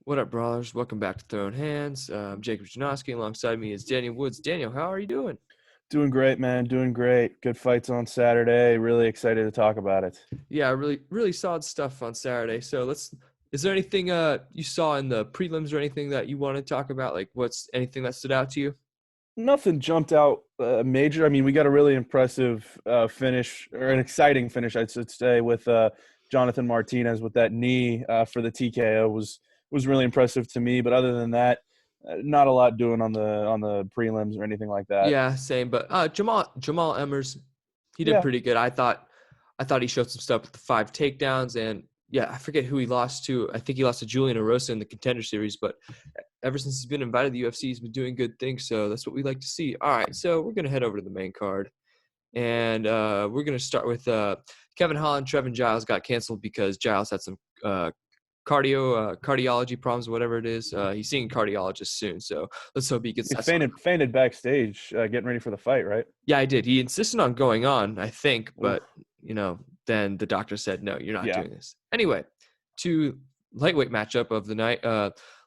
What up, brawlers? Welcome back to Throwin Hands. I'm Jakob Janoski. Alongside me is Daniel Woods. Daniel, how are you doing? Doing great, man. Doing great. Good fights on Saturday. Really excited to talk about it. Yeah, really solid stuff on Saturday. So is there anything you saw in the prelims or anything that you want to talk about? Like what's anything that stood out to you? Nothing jumped out major. I mean, we got a really impressive finish, or an exciting finish, I should say, with Jonathan Martinez with that knee for the TKO was really impressive to me. But other than that, not a lot doing on the prelims or anything like that. Yeah, same. But Jamal Emmers, he did Yeah, pretty good. I thought he showed some stuff with the 5 takedowns, and yeah, I forget who he lost to. I think he lost to Julian Erosa in the Contender Series, but ever since he's been invited to the UFC, he's been doing good things. So that's what we like to see. All right, so we're gonna head over to the main card, and we're gonna start with Kevin Holland. Trevin Giles got canceled because Giles had some cardiology problems, whatever it is. He's seeing a cardiologist soon, so let's hope he gets he that. fainted backstage getting ready for the fight, right? Yeah, I did. He insisted on going on, I think, Oof. but then the doctor said, no, you're not Yeah. doing this. Anyway, to lightweight matchup of the night,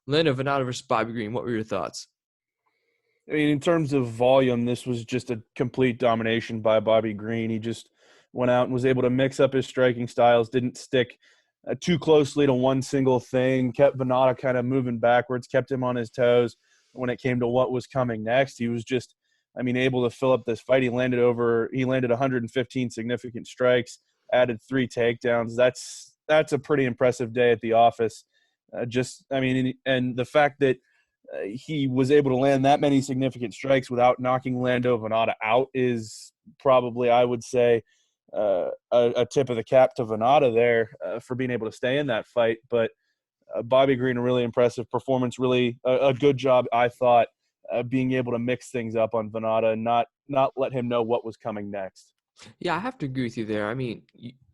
Lando Venata versus Bobby Green. What were your thoughts? I mean, in terms of volume, this was just a complete domination by Bobby Green. He just went out and was able to mix up his striking styles, didn't stick too closely to one single thing, kept Venata kind of moving backwards, kept him on his toes when it came to what was coming next. He was just, I mean, able to fill up this fight. He landed 115 significant strikes, added 3 takedowns. That's a pretty impressive day at the office. I mean, and the fact that he was able to land that many significant strikes without knocking Lando Venata out is probably, I would say, a tip of the cap to Venata there for being able to stay in that fight. But Bobby Green, a really impressive performance, really a good job, I thought, being able to mix things up on Venata and not let him know what was coming next. Yeah, I have to agree with you there. I mean,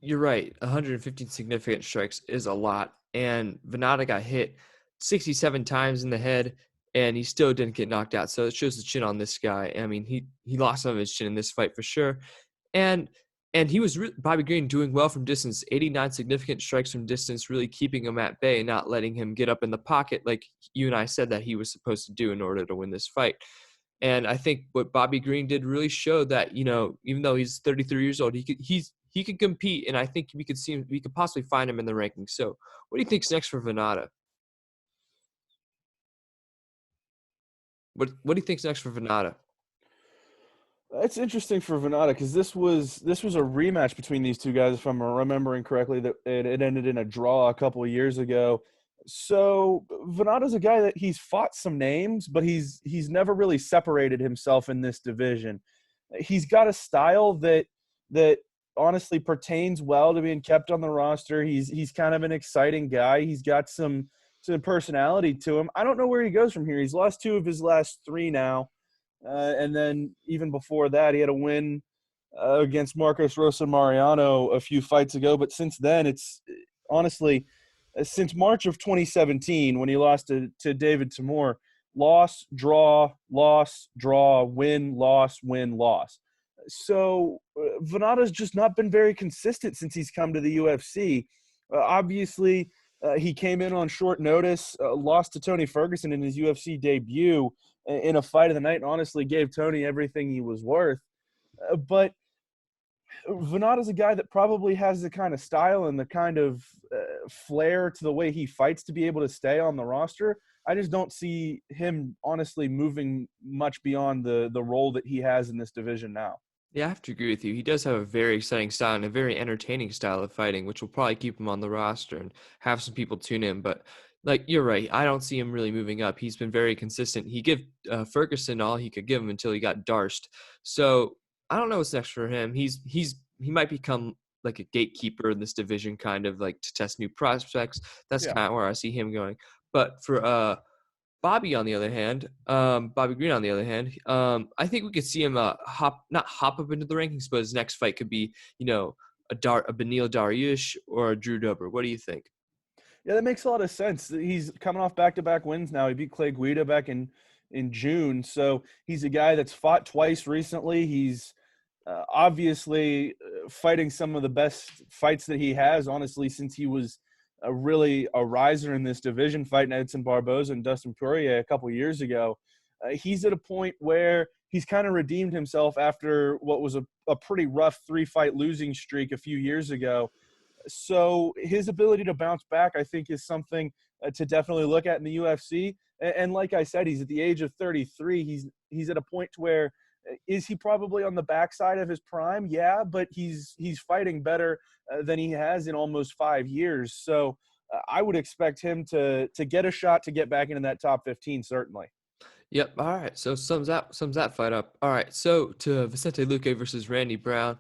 you're right. 115 significant strikes is a lot, and Venata got hit 67 times in the head, and he still didn't get knocked out. So it shows the chin on this guy. I mean, he lost some of his chin in this fight for sure. And he was Bobby Green doing well from distance, 89 significant strikes from distance, really keeping him at bay, not letting him get up in the pocket like you and I said that he was supposed to do in order to win this fight. And I think what Bobby Green did really showed that, even though he's 33 years old, he could compete, and I think we could possibly find him in the rankings. So what do you think's next for Venata? What do you think's next for Venata? It's interesting for Venata because this was a rematch between these two guys, if I'm remembering correctly. That it ended in a draw a couple of years ago. So Venata's a guy that he's fought some names, but he's never really separated himself in this division. He's got a style that honestly pertains well to being kept on the roster. He's kind of an exciting guy. He's got some personality to him. I don't know where he goes from here. He's lost 2 of his last 3 now. And then even before that, he had a win against Marcos Rosa Mariano a few fights ago. But since then, it's honestly, since March of 2017, when he lost to David Timur, loss, draw, win, loss, win, loss. So Venata's just not been very consistent since he's come to the UFC. Obviously, he came in on short notice, lost to Tony Ferguson in his UFC debut in a fight of the night, and honestly gave Tony everything he was worth. But Venata's a guy that probably has the kind of style and the kind of flair to the way he fights to be able to stay on the roster. I just don't see him honestly moving much beyond the role that he has in this division now. Yeah, I have to agree with you. He does have a very exciting style and a very entertaining style of fighting, which will probably keep him on the roster and have some people tune in. But like you're right, I don't see him really moving up. He's been very consistent. He gave Ferguson all he could give him until he got Darst. So I don't know what's next for him. He might become like a gatekeeper in this division, kind of like to test new prospects. That's Yeah. kind of where I see him going. But for Bobby Green, on the other hand, I think we could see him not hop up into the rankings, but his next fight could be, a Beneil Dariush or a Drew Dober. What do you think? Yeah, that makes a lot of sense. He's coming off back-to-back wins now. He beat Clay Guida back in June. So he's a guy that's fought twice recently. He's obviously fighting some of the best fights that he has, honestly, since he was really a riser in this division, fighting Edson Barboza and Dustin Poirier a couple years ago. He's at a point where he's kind of redeemed himself after what was a pretty rough 3-fight losing streak a few years ago. So his ability to bounce back, I think, is something to definitely look at in the UFC. And like I said, he's at the age of 33. He's at a point where is he probably on the backside of his prime? Yeah, but he's fighting better than he has in almost 5 years. So I would expect him to get a shot to get back into that top 15, certainly. Yep. All right. So sums that fight up. All right. So to Vicente Luque versus Randy Brown.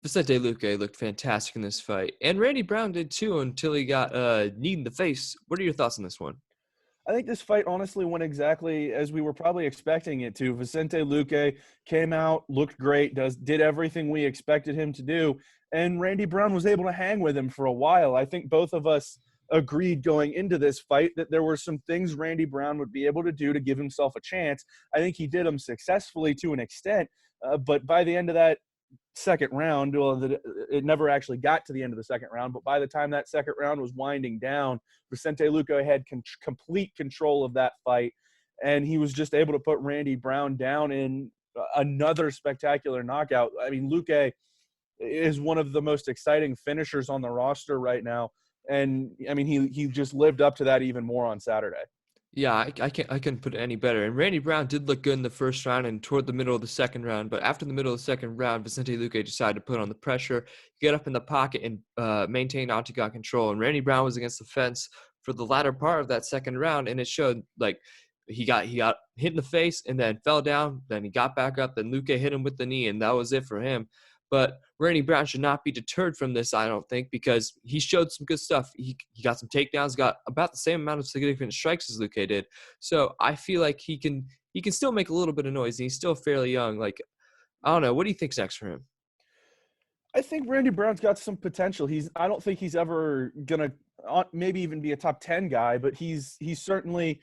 Vicente Luque looked fantastic in this fight, and Randy Brown did too until he got kneed in the face. What are your thoughts on this one? I think this fight honestly went exactly as we were probably expecting it to. Vicente Luque came out, looked great, did everything we expected him to do, and Randy Brown was able to hang with him for a while. I think both of us agreed going into this fight that there were some things Randy Brown would be able to do to give himself a chance. I think he did them successfully to an extent, but by the end of that second round, well, it never actually got to the end of the second round, but by the time that second round was winding down, Vicente Luque had complete control of that fight, and he was just able to put Randy Brown down in another spectacular knockout. I mean, Luque is one of the most exciting finishers on the roster right now, and I mean, he just lived up to that even more on Saturday. Yeah, I couldn't put it any better. And Randy Brown did look good in the first round and toward the middle of the second round. But after the middle of the second round, Vicente Luque decided to put on the pressure, get up in the pocket, and maintain octagon control. And Randy Brown was against the fence for the latter part of that second round, and it showed like he got hit in the face and then fell down. Then he got back up. Then Luque hit him with the knee, and that was it for him. But Randy Brown should not be deterred from this, I don't think, because he showed some good stuff. He got some takedowns, got about the same amount of significant strikes as Luque did. So I feel like he can still make a little bit of noise, and he's still fairly young. Like, I don't know. What do you think's next for him? I think Randy Brown's got some potential. I don't think he's ever gonna maybe even be a top 10 guy, but he's certainly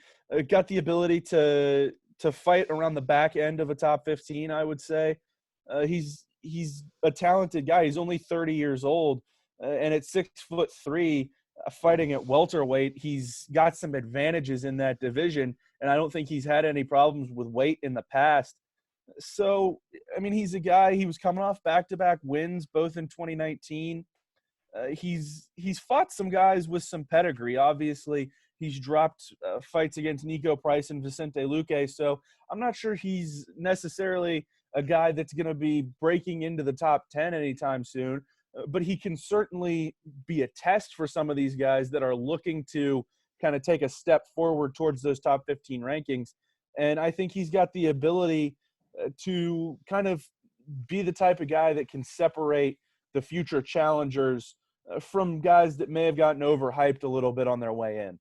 got the ability to fight around the back end of a top 15. I would say he's a talented guy. He's only 30 years old, and at 6'3", fighting at welterweight, he's got some advantages in that division, and I don't think he's had any problems with weight in the past. So, I mean, he's a guy. He was coming off back-to-back wins, both in 2019. He's fought some guys with some pedigree. Obviously, he's dropped fights against Nico Price and Vicente Luque. So I'm not sure he's necessarily a guy that's going to be breaking into the top 10 anytime soon. But he can certainly be a test for some of these guys that are looking to kind of take a step forward towards those top 15 rankings. And I think he's got the ability to kind of be the type of guy that can separate the future challengers from guys that may have gotten overhyped a little bit on their way in.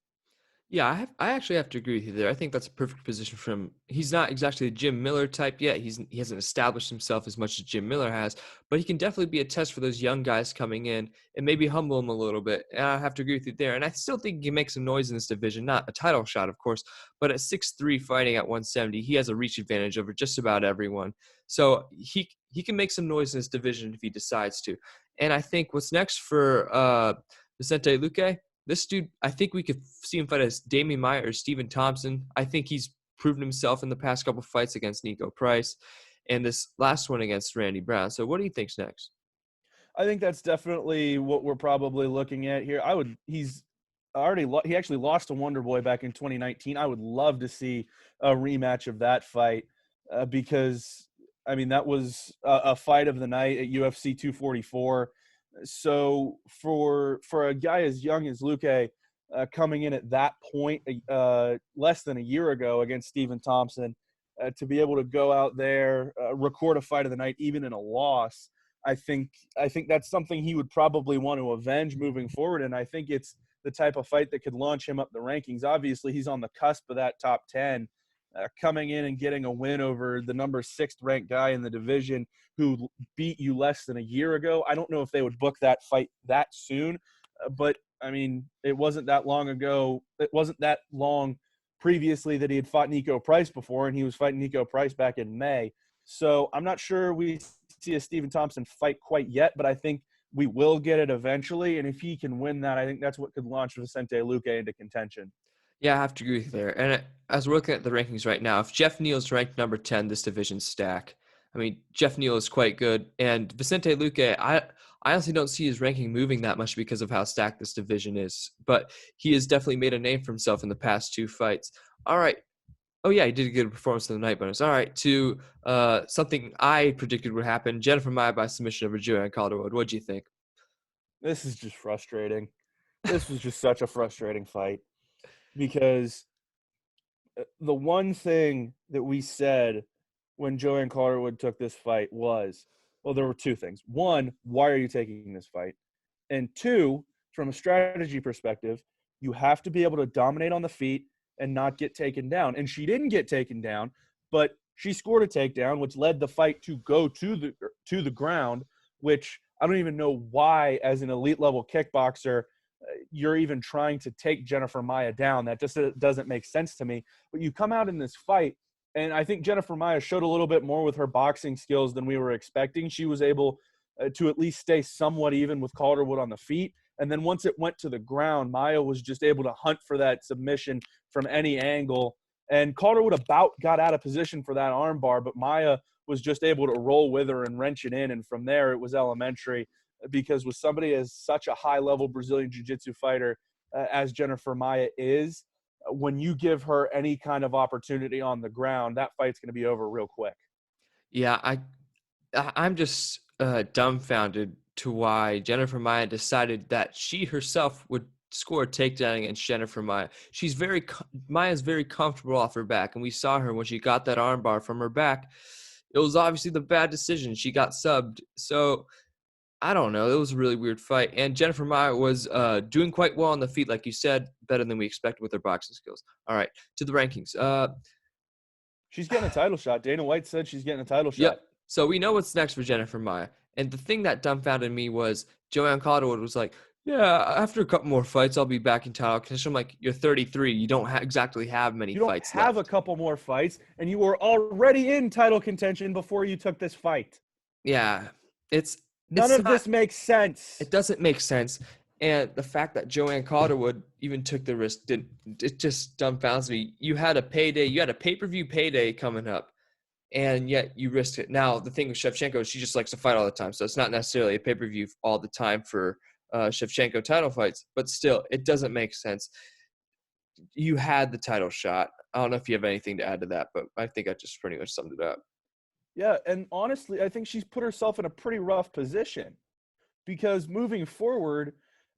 Yeah, I actually have to agree with you there. I think that's a perfect position for him. He's not exactly a Jim Miller type yet. He hasn't established himself as much as Jim Miller has, but he can definitely be a test for those young guys coming in and maybe humble them a little bit. And I have to agree with you there. And I still think he can make some noise in this division. Not a title shot, of course, but at 6'3", fighting at 170, he has a reach advantage over just about everyone. So he can make some noise in this division if he decides to. And I think what's next for Vicente Luque, this dude, I think we could see him fight as Damian Maia or Stephen Thompson. I think he's proven himself in the past couple fights against Nico Price and this last one against Randy Brown. So what do you think's next? I think that's definitely what we're probably looking at here. He actually lost to Wonder Boy back in 2019. I would love to see a rematch of that fight because, I mean, that was a fight of the night at UFC 244. So for a guy as young as Luque coming in at that point less than a year ago against Stephen Thompson, to be able to go out there, record a fight of the night, even in a loss, I think that's something he would probably want to avenge moving forward. And I think it's the type of fight that could launch him up the rankings. Obviously, he's on the cusp of that top 10. Coming in and getting a win over the number 6th ranked guy in the division who beat you less than a year ago. I don't know if they would book that fight that soon, but I mean, it wasn't that long ago. It wasn't that long previously that he had fought Nico Price before, and he was fighting Nico Price back in May. So I'm not sure we see a Stephen Thompson fight quite yet, but I think We will get it eventually, and if he can win that, I think that's what could launch Vicente Luque into contention. Yeah, I have to agree with you there. And as we're looking at the rankings right now, if Jeff Neal's ranked number 10, this division stack. I mean, Jeff Neal is quite good. And Vicente Luque, I honestly don't see his ranking moving that much because of how stacked this division is. But he has definitely made a name for himself in the past 2 fights. All right. Oh, yeah, he did a good performance in the night bonus. All right, to something I predicted would happen. Jennifer Maia by submission over Joanne Calderwood. What'd you think? This is just frustrating. This was just such a frustrating fight because the one thing that we said when Joanne Calderwood took this fight was, well, there were 2 things. One, why are you taking this fight? And 2, from a strategy perspective, you have to be able to dominate on the feet and not get taken down. And she didn't get taken down, but she scored a takedown, which led the fight to go to the ground, which I don't even know why, as an elite level kickboxer, you're even trying to take Jennifer Maia down. That just doesn't make sense to me. But you come out in this fight, and I think Jennifer Maia showed a little bit more with her boxing skills than we were expecting. She was able to at least stay somewhat even with Calderwood on the feet. And then once it went to the ground, Maia was just able to hunt for that submission from any angle. And Calderwood about got out of position for that armbar, but Maia was just able to roll with her and wrench it in. And from there, it was elementary, because with somebody as such a high-level Brazilian jiu-jitsu fighter as Jennifer Maia is, when you give her any kind of opportunity on the ground, that fight's going to be over real quick. Yeah, I'm just dumbfounded to why Jennifer Maia decided that she herself would score a takedown against Jennifer Maia. Maia's very comfortable off her back, and we saw her when she got that armbar from her back. It was obviously the bad decision. She got subbed. So I don't know. It was a really weird fight. And Jennifer Maia was doing quite well on the feet, like you said, better than we expected with her boxing skills. All right, to the rankings. She's getting a title shot. Dana White said she's getting a title shot. Yep. So we know what's next for Jennifer Maia. And the thing that dumbfounded me was Joanne Calderwood was like, yeah, after a couple more fights, I'll be back in title contention. I'm like, you're 33. You don't exactly have many fights left. You don't have a couple more fights, and you were already in title contention before you took this fight. Yeah. None of this makes sense. It doesn't make sense. And the fact that Joanne Calderwood even took the risk, it just dumbfounds me. You had a payday. You had a pay-per-view payday coming up, and yet you risked it. Now, the thing with Shevchenko, she just likes to fight all the time. So it's not necessarily a pay-per-view all the time for Shevchenko title fights. But still, it doesn't make sense. You had the title shot. I don't know if you have anything to add to that, but I think I just pretty much summed it up. Yeah, and honestly, I think she's put herself in a pretty rough position, because moving forward,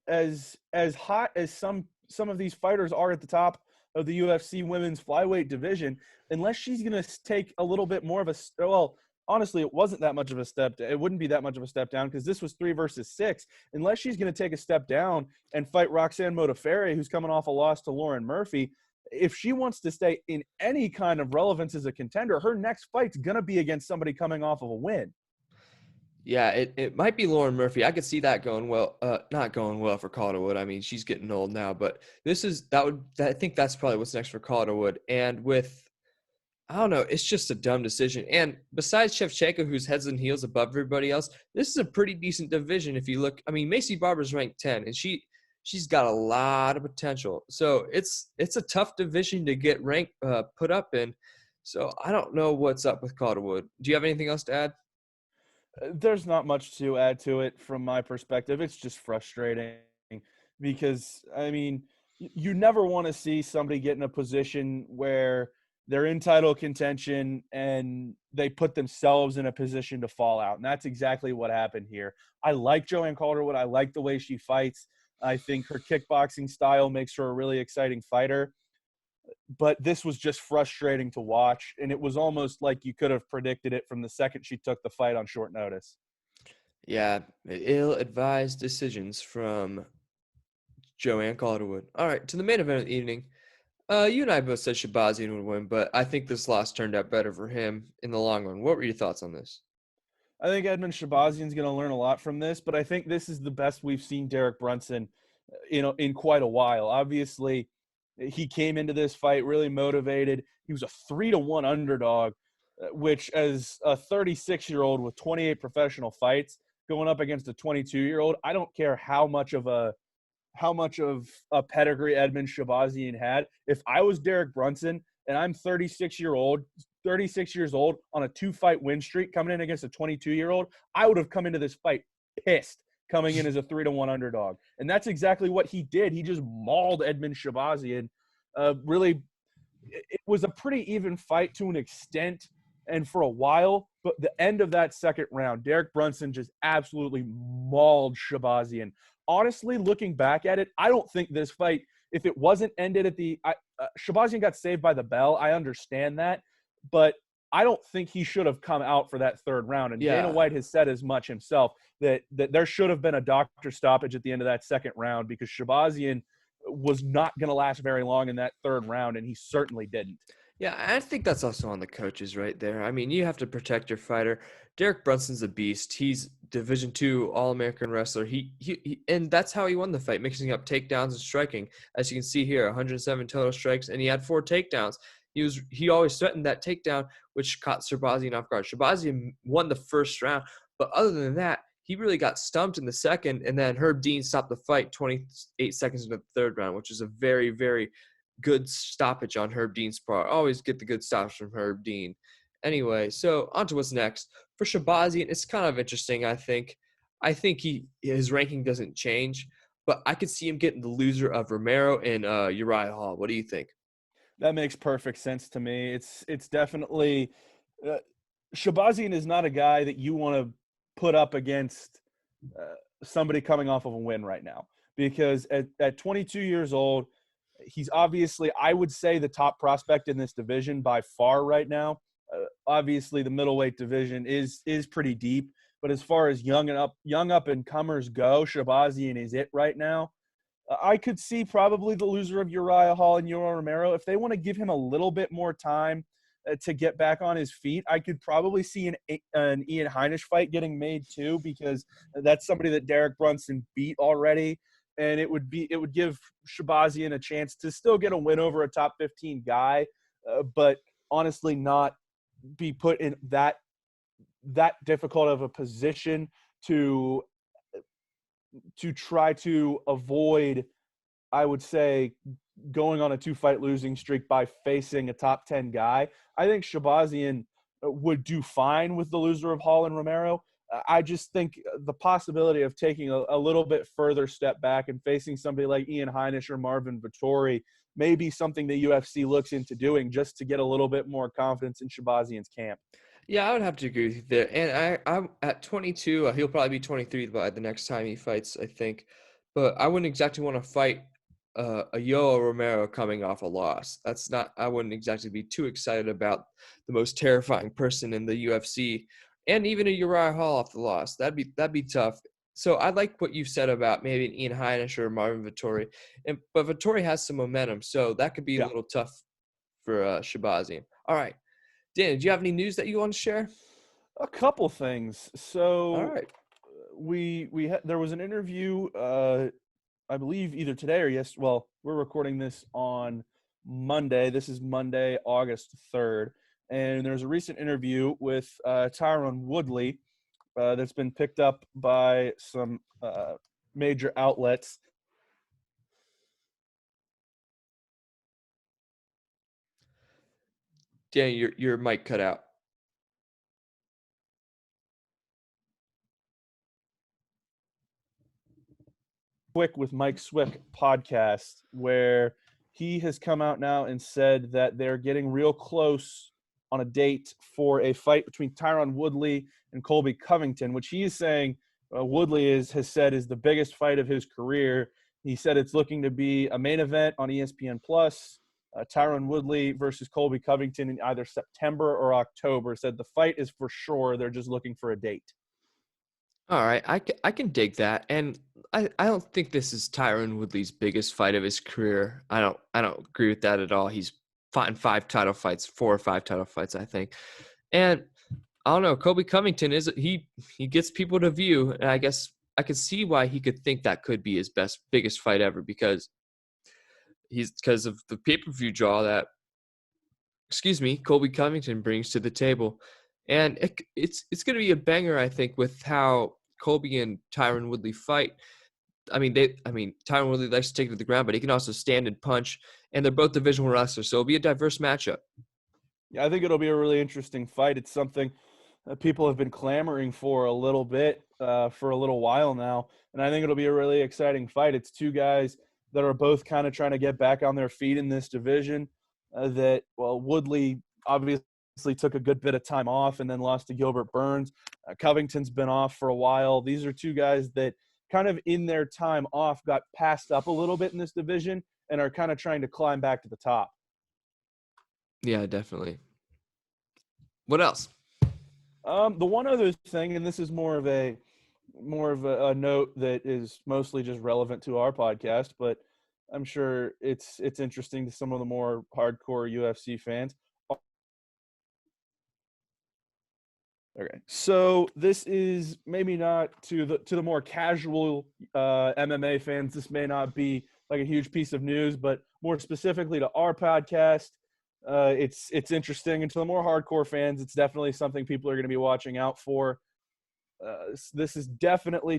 as hot as some of these fighters are at the top of the UFC women's flyweight division, unless she's going to take a little bit more of honestly, it wasn't that much of a step. It wouldn't be that much of a step down, because this was 3 versus 6. Unless she's going to take a step down and fight Roxanne Modafferi, who's coming off a loss to Lauren Murphy, if she wants to stay in any kind of relevance as a contender, her next fight's going to be against somebody coming off of a win. Yeah, it might be Lauren Murphy. I could see that going well. Not going well for Calderwood. I mean, she's getting old now, but I think that's probably what's next for Calderwood. And I don't know, it's just a dumb decision. And besides Shevchenko, who's heads and heels above everybody else, this is a pretty decent division. If you look, I mean, Macy Barber's ranked 10, and she's got a lot of potential. So it's a tough division to get ranked, put up in. So I don't know what's up with Calderwood. Do you have anything else to add? There's not much to add to it from my perspective. It's just frustrating, because, I mean, you never want to see somebody get in a position where they're in title contention and they put themselves in a position to fall out. And that's exactly what happened here. I like Joanne Calderwood. I like the way she fights. I think her kickboxing style makes her a really exciting fighter. But this was just frustrating to watch, and it was almost like you could have predicted it from the second she took the fight on short notice. Yeah, ill-advised decisions from Joanne Calderwood. All right, to the main event of the evening. You and I both said Shahbazyan would win, but I think this loss turned out better for him in the long run. What were your thoughts on this? I think Edmund Shahbazyan's going to learn a lot from this, but I think this is the best we've seen Derek Brunson in quite a while. Obviously, he came into this fight really motivated. He was a 3-1 underdog, which as a 36-year-old with 28 professional fights, going up against a 22-year-old. I don't care how much of a pedigree Edmund Shahbazyan had. If I was Derek Brunson and I'm 36 years old on a 2-fight win streak coming in against a 22-year-old, I would have come into this fight pissed, coming in as a 3-1 underdog. And that's exactly what he did. He just mauled Edmund Shahbazyan. Really, it was a pretty even fight to an extent and for a while, but the end of that second round, Derek Brunson just absolutely mauled Shahbazyan. Honestly, looking back at it, I don't think this fight, if it wasn't ended at Shahbazyan got saved by the bell. I understand that, but I don't think he should have come out for that third round. And Dana White has said as much himself, that there should have been a doctor stoppage at the end of that second round, because Shahbazyan was not going to last very long in that third round, and he certainly didn't. Yeah, I think that's also on the coaches right there. I mean, you have to protect your fighter. Derek Brunson's a beast. He's Division II All-American wrestler. He and that's how he won the fight, mixing up takedowns and striking. As you can see here, 107 total strikes, and he had 4 takedowns. He always threatened that takedown, which caught Shahbazyan off guard. Shahbazyan won the first round, but other than that, he really got stumped in the second, and then Herb Dean stopped the fight 28 seconds into the third round, which is a very, very good stoppage on Herb Dean's part. Always get the good stops from Herb Dean. Anyway, so on to what's next. For Shahbazyan, it's kind of interesting, I think. I think his ranking doesn't change, but I could see him getting the loser of Romero and Uriah Hall. What do you think? That makes perfect sense to me. It's definitely Shahbazyan is not a guy that you want to put up against somebody coming off of a win right now, because at 22 years old, he's obviously, I would say, the top prospect in this division by far right now. Obviously, the middleweight division is pretty deep, but as far as young up and comers go, Shahbazyan is it right now. I could see probably the loser of Uriah Hall and Yoel Romero, if they want to give him a little bit more time to get back on his feet. I could probably see an Ian Heinisch fight getting made too, because that's somebody that Derek Brunson beat already. And it would give Shahbazyan a chance to still get a win over a top 15 guy, but honestly not be put in that difficult of a position to try to avoid, I would say, going on a 2-fight losing streak by facing a top 10 guy. I think Shahbazyan would do fine with the loser of Hall and Romero. I just think the possibility of taking a little bit further step back and facing somebody like Ian Heinisch or Marvin Vettori may be something the UFC looks into doing, just to get a little bit more confidence in Shahbazyan's camp. Yeah, I would have to agree with you there. And I'm at 22. He'll probably be 23 by the next time he fights, I think. But I wouldn't exactly want to fight a Yoel Romero coming off a loss. I wouldn't exactly be too excited about the most terrifying person in the UFC, and even a Uriah Hall off the loss. That'd be tough. So I like what you said about maybe an Ian Heinisch or Marvin Vettori, but Vettori has some momentum, so that could be a little tough for Shahbazyan. All right. Dan, do you have any news that you want to share? A couple things. So, all right. There was an interview, I believe either today or yesterday. Well, we're recording this on Monday. This is Monday, August 3rd. And there's a recent interview with Tyron Woodley that's been picked up by some major outlets. Dan, your mic cut out. Quick with Mike Swick podcast, where he has come out now and said that they're getting real close on a date for a fight between Tyron Woodley and Colby Covington, which he is saying Woodley has said is the biggest fight of his career. He said it's looking to be a main event on ESPN Plus. Tyron Woodley versus Colby Covington in either September or October. Said the fight is for sure. They're just looking for a date. All right, I can dig that, and I don't think this is Tyron Woodley's biggest fight of his career. I don't agree with that at all. He's fought in 4 or 5 title fights, I think, and I don't know. Colby Covington he gets people to view, and I guess I could see why he could think that could be his biggest fight ever, because of the pay-per-view draw that Colby Covington brings to the table. And it's going to be a banger, I think, with how Colby and Tyron Woodley fight, Tyron Woodley likes to take it to the ground, but he can also stand and punch, and they're both division wrestlers, so it'll be a diverse matchup. Yeah, I think it'll be a really interesting fight. It's something that people have been clamoring for a little bit, for a little while now, and I think it'll be a really exciting fight. It's two guys that are both kind of trying to get back on their feet in this division. Woodley obviously took a good bit of time off and then lost to Gilbert Burns. Covington's been off for a while. These are two guys that kind of in their time off got passed up a little bit in this division and are kind of trying to climb back to the top. Yeah, definitely. What else? The one other thing, and this is more of a note that is mostly just relevant to our podcast, but I'm sure it's interesting to some of the more hardcore UFC fans. Okay, so this is maybe not to the more casual MMA fans. This may not be like a huge piece of news, but more specifically to our podcast, it's interesting. And to the more hardcore fans, it's definitely something people are going to be watching out for. This is definitely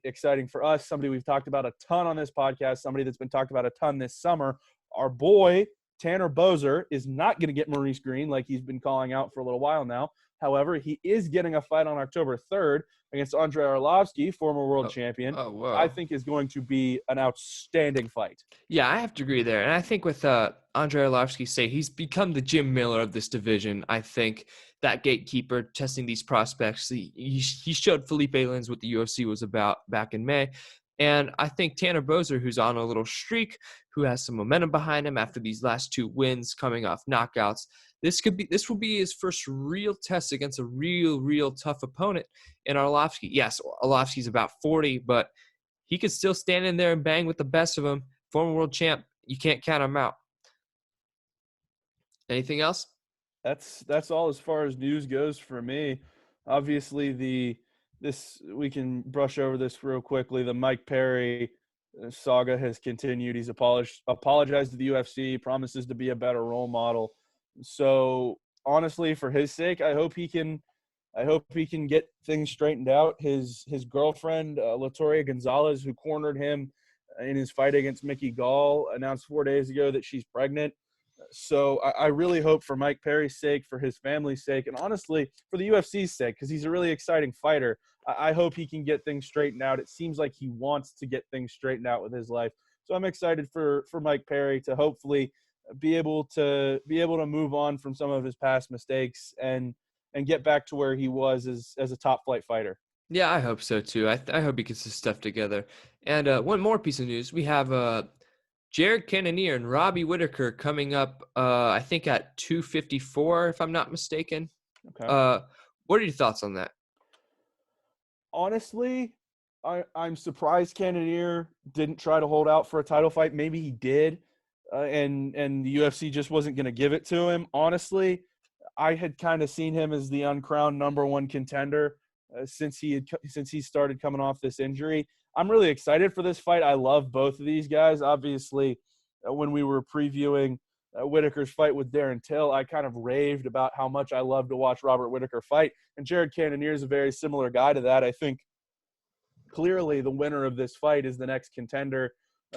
exciting for us. Somebody we've talked about a ton on this podcast. Somebody that's been talked about a ton this summer. Our boy Tanner Boser is not going to get Maurice Green like he's been calling out for a little while now. However, he is getting a fight on October 3rd against Andrei Arlovski, former world champion. Oh, wow. I think is going to be an outstanding fight. Yeah, I have to agree there. And I think with Andrei Arlovski, he's become the Jim Miller of this division. I think that gatekeeper testing these prospects. He showed Felipe Lins what the UFC was about back in May. And I think Tanner Boser, who's on a little streak, who has some momentum behind him after these last two wins coming off knockouts, this will be his first real test against a real tough opponent in Arlovski. Yes, Arlovski's about 40, but he could still stand in there and bang with the best of them. Former world champ, you can't count him out. Anything else? That's all as far as news goes for me. Obviously, we can brush over this real quickly. The Mike Perry saga has continued. He's apologized to the UFC, promises to be a better role model. So honestly, for his sake, I hope he can get things straightened out. His girlfriend, Latoria Gonzalez, who cornered him in his fight against Mickey Gall, announced 4 days ago that she's pregnant. So I really hope for Mike Perry's sake, for his family's sake, and honestly, for the UFC's sake, because he's a really exciting fighter, I hope he can get things straightened out. It seems like he wants to get things straightened out with his life. So I'm excited for Mike Perry to hopefully be able to move on from some of his past mistakes and get back to where he was as a top flight fighter. Yeah, I hope so too. I hope he gets his stuff together. And one more piece of news. We have Jared Cannonier and Robbie Whittaker coming up, I think at 254, if I'm not mistaken. Okay. What are your thoughts on that? Honestly, I'm surprised Cannonier didn't try to hold out for a title fight. Maybe he did, and the UFC just wasn't going to give it to him. Honestly, I had kind of seen him as the uncrowned number one contender since he started coming off this injury. I'm really excited for this fight. I love both of these guys. Obviously, when we were previewing Whittaker's fight with Darren Till, I kind of raved about how much I love to watch Robert Whittaker fight. And Jared Cannonier is a very similar guy to that. I think clearly the winner of this fight is the next contender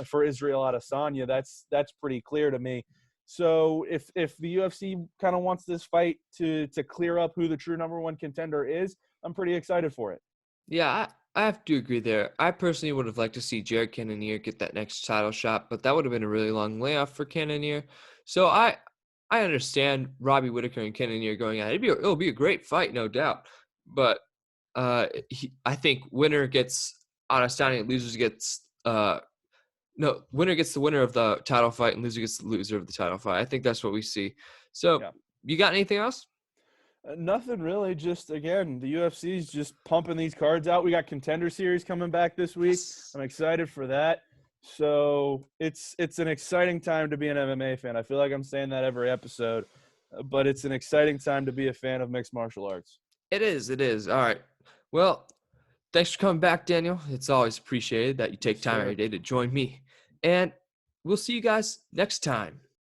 for Israel Adesanya. That's pretty clear to me. So if the UFC kind of wants this fight to clear up who the true number one contender is, I'm pretty excited for it. Yeah, I have to agree there. I personally would have liked to see Jared Cannonier get that next title shot, but that would have been a really long layoff for Cannonier. So I understand Robbie Whittaker and Cannonier going at it. It'll be a great fight, no doubt. But I think winner gets Adesanya, winner gets the winner of the title fight and loser gets the loser of the title fight. I think that's what we see. So yeah. You got anything else? Nothing really. Just, again, the UFC's just pumping these cards out. We got Contender Series coming back this week. Yes. I'm excited for that. So it's an exciting time to be an MMA fan. I feel like I'm saying that every episode, but it's an exciting time to be a fan of mixed martial arts. It is. All right. Well, thanks for coming back, Daniel. It's always appreciated that you take time every day to join me. And we'll see you guys next time.